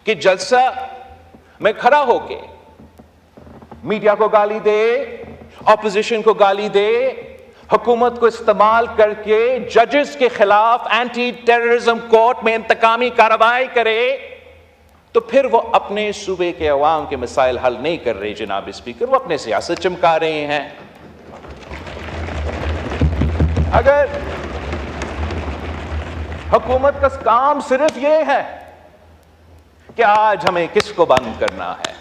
کہ جلسہ میں کھڑا ہو کے میڈیا کو گالی دے، اپوزیشن کو گالی دے، حکومت کو استعمال کر کے ججز کے خلاف اینٹی ٹیررزم کورٹ میں انتقامی کارروائی کرے، تو پھر وہ اپنے صوبے کے عوام کے مسائل حل نہیں کر رہے جناب اسپیکر، وہ اپنے سیاست چمکا رہے ہیں۔ اگر حکومت کا کام صرف یہ ہے کہ آج ہمیں کس کو بند کرنا ہے،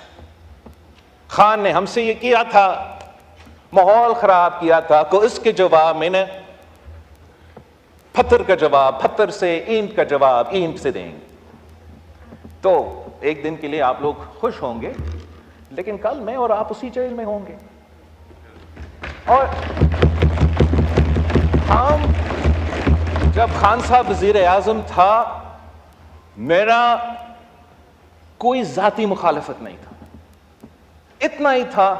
خان نے ہم سے یہ کیا تھا، ماحول خراب کیا تھا، تو اس کے جواب میں نے پتھر کا جواب پتھر سے، اینٹ کا جواب اینٹ سے دیں گے، تو ایک دن کے لیے آپ لوگ خوش ہوں گے، لیکن کل میں اور آپ اسی جیل میں ہوں گے۔ اور ہم جب خان صاحب وزیر اعظم تھا، میرا کوئی ذاتی مخالفت نہیں تھا، اتنا ہی تھا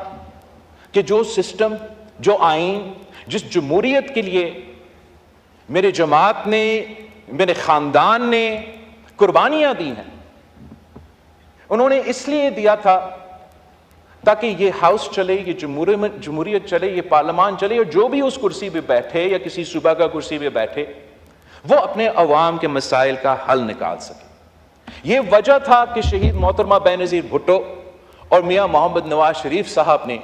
کہ جو سسٹم، جو آئین، جس جمہوریت کے لیے میرے جماعت نے، میرے خاندان نے قربانیاں دی ہیں، انہوں نے اس لیے دیا تھا تاکہ یہ ہاؤس چلے، یہ جمہوریت چلے، یہ پارلیمان چلے، اور جو بھی اس کرسی پہ بیٹھے یا کسی صوبہ کا کرسی پہ بیٹھے وہ اپنے عوام کے مسائل کا حل نکال سکے۔ یہ وجہ تھا کہ شہید محترمہ بینظیر بھٹو اور میاں محمد نواز شریف صاحب نے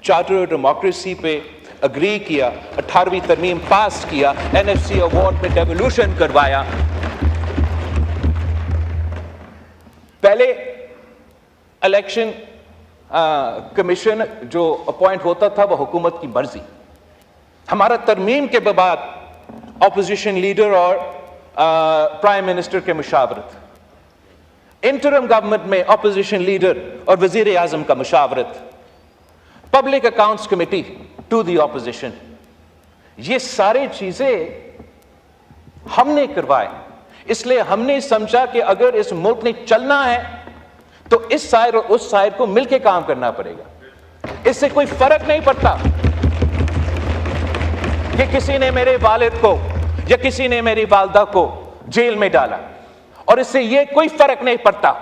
چارٹر آف ڈیموکریسی پہ اگری کیا، 18ویں ترمیم پاس کیا، NFC ایوارڈ میں ڈیولیوشن کروایا۔ پہلے الیکشن کمیشن جو اپوائنٹ ہوتا تھا وہ حکومت کی مرضی، ہمارا ترمیم کے بعد اپوزیشن لیڈر اور پرائم منسٹر کے مشاورت، انٹرم گورنمنٹ میں اپوزیشن لیڈر اور وزیر اعظم کا مشاورت، public accounts committee to the opposition, یہ ساری چیزیں ہم نے کروائے۔ اس لیے ہم نے سمجھا کہ اگر اس ملک نے چلنا ہے تو اس سائر اور اس سائر کو مل کے کام کرنا پڑے گا۔ اس سے کوئی فرق نہیں پڑتا کہ کسی نے میرے والد کو یا کسی نے میری والدہ کو جیل میں ڈالا، اور اس سے یہ کوئی فرق نہیں پڑتا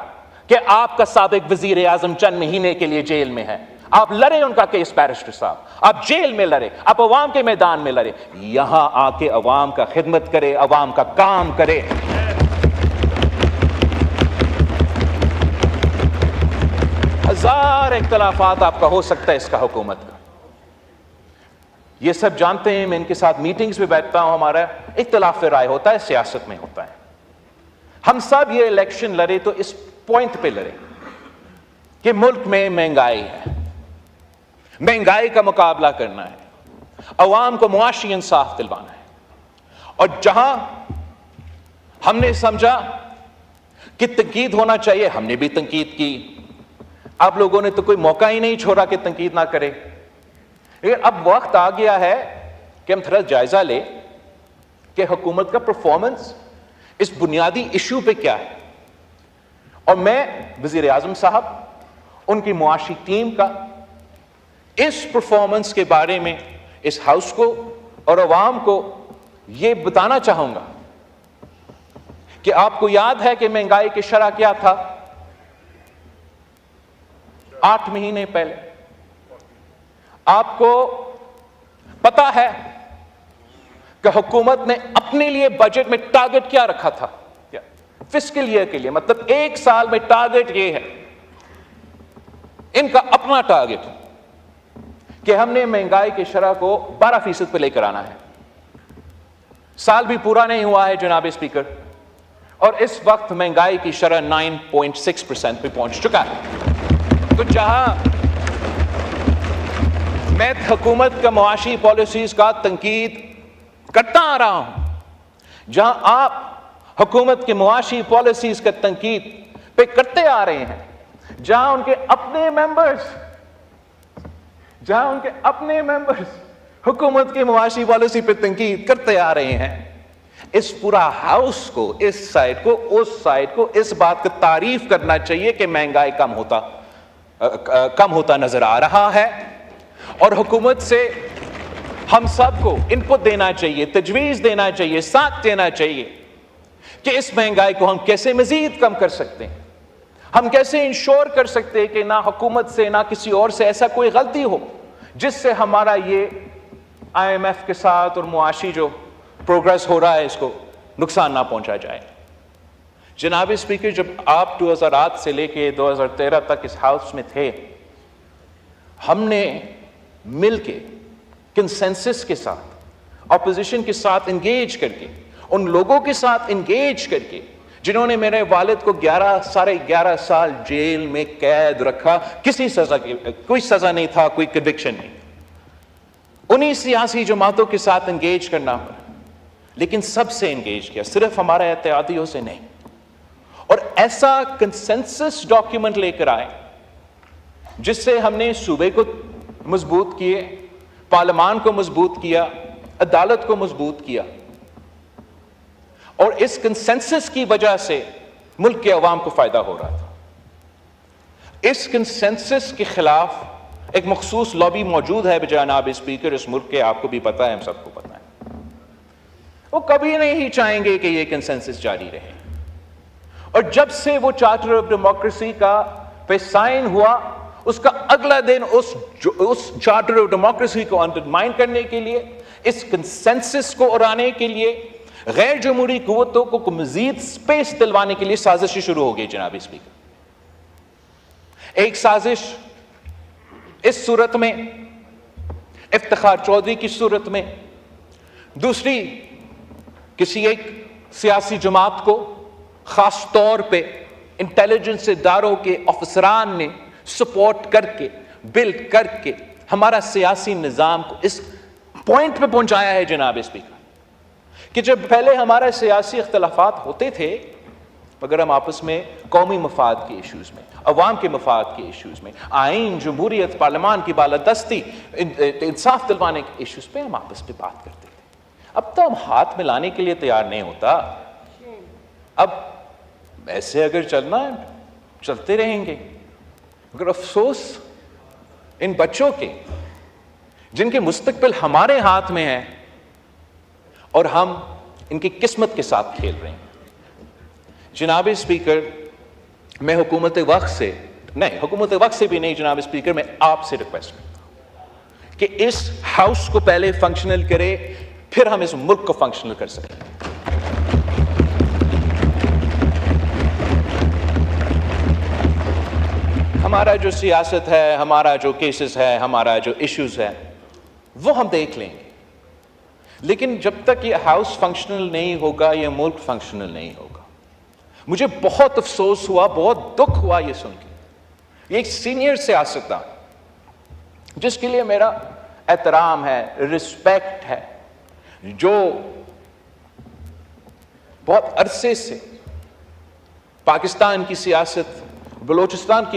کہ آپ کا سابق وزیر اعظم چند مہینے کے لیے جیل میں ہے۔ آپ لڑے ان کا کیس بیرسٹر صاحب، آپ جیل میں لڑے، آپ عوام کے میدان میں لڑے، یہاں آ کے عوام کا خدمت کرے، عوام کا کام کرے۔ ہزار اختلافات آپ کا ہو سکتا ہے اس کا حکومت کا، یہ سب جانتے ہیں، میں ان کے ساتھ میٹنگز میں بیٹھتا ہوں، ہمارا اختلاف رائے ہوتا ہے، سیاست میں ہوتا ہے۔ ہم سب یہ الیکشن لڑے تو اس پوائنٹ پہ لڑے کہ ملک میں مہنگائی ہے، مہنگائی کا مقابلہ کرنا ہے، عوام کو معاشی انصاف دلوانا ہے، اور جہاں ہم نے سمجھا کہ تنقید ہونا چاہیے ہم نے بھی تنقید کی۔ آپ لوگوں نے تو کوئی موقع ہی نہیں چھوڑا کہ تنقید نہ کرے، لیکن اب وقت آ گیا ہے کہ ہم تھوڑا جائزہ لیں کہ حکومت کا پرفارمنس اس بنیادی ایشو پہ کیا ہے، اور میں وزیر اعظم صاحب، ان کی معاشی ٹیم کا اس پرفارمنس کے بارے میں اس ہاؤس کو اور عوام کو یہ بتانا چاہوں گا کہ آپ کو یاد ہے کہ مہنگائی کی شرح کیا تھا 8 مہینے پہلے؟ آپ کو پتا ہے کہ حکومت نے اپنے لیے بجٹ میں ٹارگٹ کیا رکھا تھا فسکل ایئر کے لیے، مطلب ایک سال میں ٹارگٹ یہ ہے، ان کا اپنا ٹارگٹ کہ ہم نے مہنگائی کی شرح کو 12% پہ لے کر آنا ہے۔ سال بھی پورا نہیں ہوا ہے جناب اسپیکر، اور اس وقت مہنگائی کی شرح 9.6% پہ پہنچ چکا ہے۔ تو جہاں میں حکومت کا معاشی پالیسیز کا تنقید کرتا آ رہا ہوں، جہاں آپ حکومت کی معاشی پالیسیز کا تنقید پہ کرتے آ رہے ہیں، جہاں ان کے اپنے ممبرز حکومت کی معاشی پالیسی پہ تنقید کرتے آ رہے ہیں، اس پورا ہاؤس کو، اس سائڈ کو، اس سائڈ کو اس بات کا تعریف کرنا چاہیے کہ مہنگائی کم ہوتا نظر آ رہا ہے، اور حکومت سے ہم سب کو ان پٹ دینا چاہیے، تجویز دینا چاہیے، ساتھ دینا چاہیے کہ اس مہنگائی کو ہم کیسے مزید کم کر سکتے ہیں۔ ہم کیسے انشور کر سکتے کہ نہ حکومت سے نہ کسی اور سے ایسا کوئی غلطی ہو جس سے ہمارا یہ آئی ایم ایف کے ساتھ اور معاشی جو پروگرس ہو رہا ہے اس کو نقصان نہ پہنچا جائے. جناب اسپیکر، جب آپ 2008 سے لے کے 2013 تک اس ہاؤس میں تھے، ہم نے مل کے کنسنسس کے ساتھ اپوزیشن کے ساتھ انگیج کر کے، ان لوگوں کے ساتھ انگیج کر کے جنہوں نے میرے والد کو 11 سال جیل میں قید رکھا، کسی سزا کی کوئی سزا نہیں تھا، کوئی کنوکشن نہیں، انہی سیاسی جماعتوں کے ساتھ انگیج کرنا پڑا، لیکن سب سے انگیج کیا، صرف ہمارے اتحادیوں سے نہیں. اور ایسا کنسنسس ڈاکیومنٹ لے کر آئے جس سے ہم نے صوبے کو مضبوط کیے، پارلیمان کو مضبوط کیا، عدالت کو مضبوط کیا. اور اس کنسنسس کی وجہ سے ملک کے عوام کو فائدہ ہو رہا تھا. اس کنسنسس کے خلاف ایک مخصوص لابی موجود ہے جناب اسپیکر اس ملک کے، آپ کو بھی پتہ ہے، ہم سب کو پتہ ہے. وہ کبھی نہیں چاہیں گے کہ یہ کنسنسس جاری رہے. اور جب سے وہ چارٹر آف ڈیموکریسی کا پہ سائن ہوا، اس کا اگلا دن اس چارٹر آف ڈیموکریسی کو انڈرمائن کرنے کے لیے، اس کنسنسس کو اڑانے کے لیے، غیر جمہوری قوتوں کو مزید سپیس دلوانے کے لیے سازشیں شروع ہو گئی جناب اسپیکر. ایک سازش اس صورت میں افتخار چودھری کی صورت میں، دوسری کسی ایک سیاسی جماعت کو خاص طور پہ انٹیلیجنس اداروں کے افسران نے سپورٹ کر کے، بلڈ کر کے ہمارا سیاسی نظام کو اس پوائنٹ پہ پہنچایا ہے جناب اسپیکر کہ جب پہلے ہمارے سیاسی اختلافات ہوتے تھے مگر ہم آپس میں قومی مفاد کے ایشوز میں، عوام کے مفاد کے ایشوز میں، آئین، جمہوریت، پارلیمان کی بالادستی، انصاف دلوانے کے ایشوز پہ ہم آپس میں بات کرتے تھے. اب تو ہم ہاتھ ملانے کے لیے تیار نہیں ہوتا. اب ایسے اگر چلنا ہے چلتے رہیں گے. مگر افسوس ان بچوں کے جن کے مستقبل ہمارے ہاتھ میں ہے اور ہم ان کی قسمت کے ساتھ کھیل رہے ہیں. جناب اسپیکر، میں حکومت وقت سے بھی نہیں جناب اسپیکر، میں آپ سے ریکویسٹ کرتا ہوں کہ اس ہاؤس کو پہلے فنکشنل کرے، پھر ہم اس ملک کو فنکشنل کر سکیں. ہمارا جو سیاست ہے، ہمارا جو کیسز ہے، ہمارا جو ایشوز ہے وہ ہم دیکھ لیں گے، لیکن جب تک یہ ہاؤس فنکشنل نہیں ہوگا یہ ملک فنکشنل نہیں ہوگا. مجھے بہت افسوس ہوا، بہت دکھ ہوا یہ سن کے. یہ ایک سینئر سیاستدان جس کے لیے میرا احترام ہے، رسپیکٹ ہے، جو بہت عرصے سے پاکستان کی سیاست، بلوچستان کی